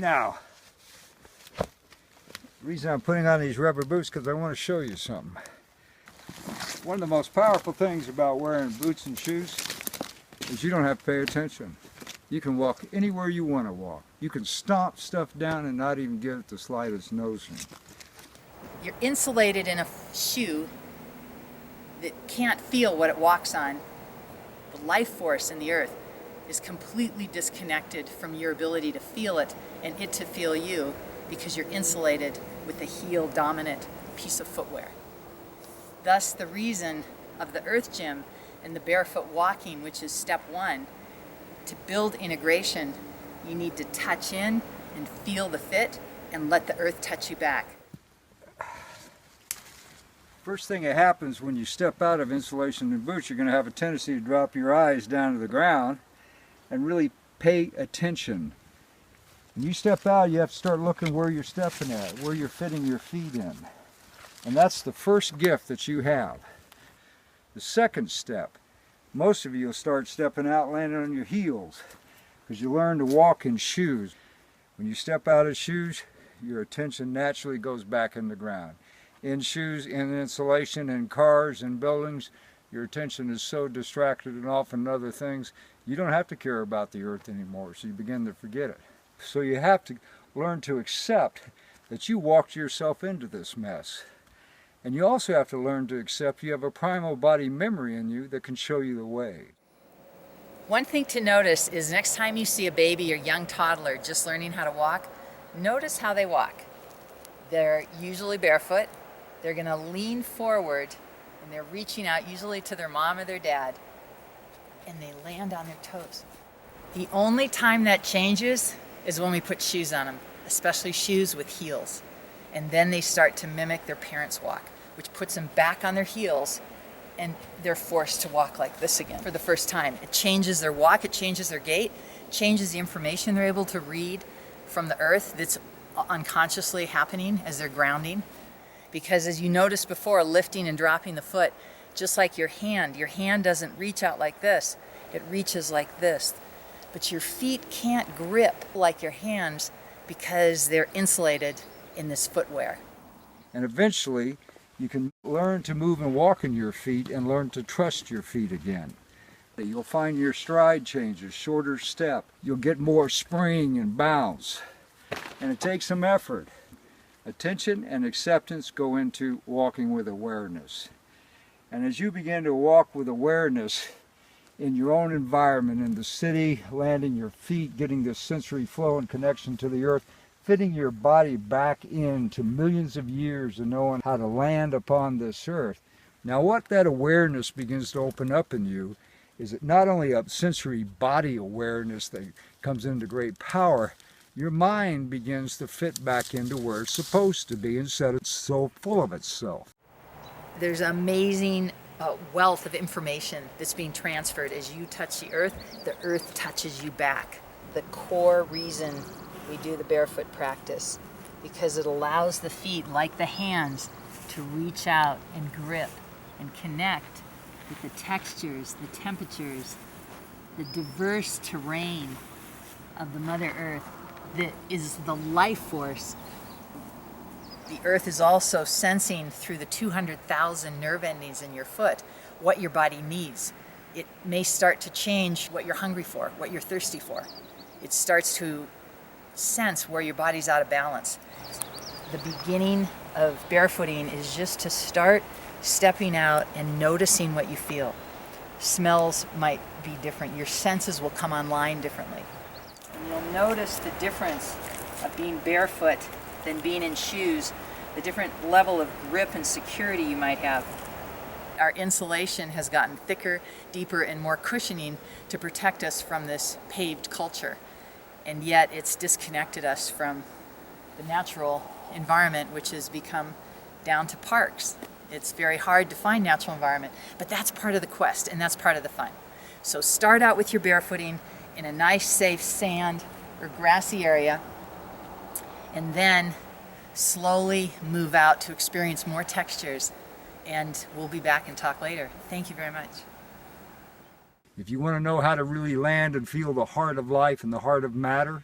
Now, the reason I'm putting on these rubber boots because I want to show you something. One of the most powerful things about wearing boots and shoes is you don't have to pay attention. You can walk anywhere you want to walk. You can stomp stuff down and not even give it the slightest notion. You're insulated in a shoe that can't feel what it walks on. The life force in the earth is completely disconnected from your ability to feel it and it to feel you, because you're insulated with a heel-dominant piece of footwear. Thus, the reason of the Earthgym and the barefoot walking, which is step one, to build integration, you need to touch in and feel the fit and let the earth touch you back. First thing that happens when you step out of insulation and boots, you're going to have a tendency to drop your eyes down to the ground and really pay attention. When you step out, you have to start looking where you're stepping at, where you're fitting your feet in. And that's the first gift that you have. The second step, most of you will start stepping out landing on your heels because you learn to walk in shoes. When you step out of shoes, your attention naturally goes back in the ground. In shoes, in insulation, in cars, in buildings, your attention is so distracted and off in other things, you don't have to care about the earth anymore, so you begin to forget it. So you have to learn to accept that you walked yourself into this mess. And you also have to learn to accept you have a primal body memory in you that can show you the way. One thing to notice is next time you see a baby or young toddler just learning how to walk, notice how they walk. They're usually barefoot. They're going to lean forward and they're reaching out usually to their mom or their dad, and they land on their toes. The only time that changes is when we put shoes on them, especially shoes with heels. And then they start to mimic their parents' walk, which puts them back on their heels, and they're forced to walk like this again for the first time. It changes their walk, it changes their gait, changes the information they're able to read from the earth that's unconsciously happening as they're grounding. Because as you noticed before, lifting and dropping the foot, just like your hand doesn't reach out like this, it reaches like this. But your feet can't grip like your hands because they're insulated in this footwear. And eventually, you can learn to move and walk in your feet and learn to trust your feet again. You'll find your stride changes, shorter step. You'll get more spring and bounce. And it takes some effort. Attention and acceptance go into walking with awareness. And as you begin to walk with awareness in your own environment, in the city, landing your feet, getting this sensory flow and connection to the earth, fitting your body back into millions of years of knowing how to land upon this earth. Now what that awareness begins to open up in you is it not only a sensory body awareness that comes into great power, your mind begins to fit back into where it's supposed to be instead it's so full of itself. There's amazing wealth of information that's being transferred as you touch the earth touches you back. The core reason we do the barefoot practice, because it allows the feet, like the hands, to reach out and grip and connect with the textures, the temperatures, the diverse terrain of the Mother Earth that is the life force. The earth is also sensing through the 200,000 nerve endings in your foot what your body needs. It may start to change what you're hungry for, what you're thirsty for. It starts to sense where your body's out of balance. The beginning of barefooting is just to start stepping out and noticing what you feel. Smells might be different. Your senses will come online differently. And you'll notice the difference of being barefoot than being in shoes, the different level of grip and security you might have. Our insulation has gotten thicker, deeper, and more cushioning to protect us from this paved culture. And yet it's disconnected us from the natural environment, which has become down to parks. It's very hard to find natural environment, but that's part of the quest and that's part of the fun. So start out with your barefooting in a nice, safe sand or grassy area, and then slowly move out to experience more textures, and we'll be back and talk later. Thank you very much. If you want to know how to really land and feel the heart of life and the heart of matter,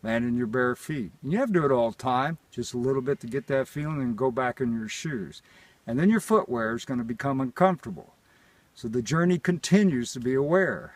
land in your bare feet. And you have to do it all the time, just a little bit to get that feeling and go back in your shoes. And then your footwear is going to become uncomfortable. So the journey continues to be aware.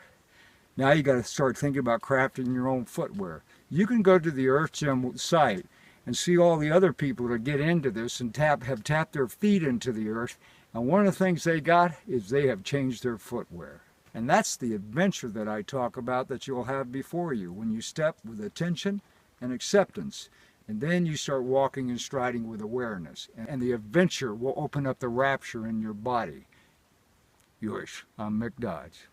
Now you got to start thinking about crafting your own footwear. You can go to the Earthgym site and see all the other people that get into this and have tapped their feet into the earth. And one of the things they got is they have changed their footwear. And that's the adventure that I talk about that you'll have before you when you step with attention and acceptance. And then you start walking and striding with awareness. And the adventure will open up the rapture in your body. Yours, I'm Mick Dodge.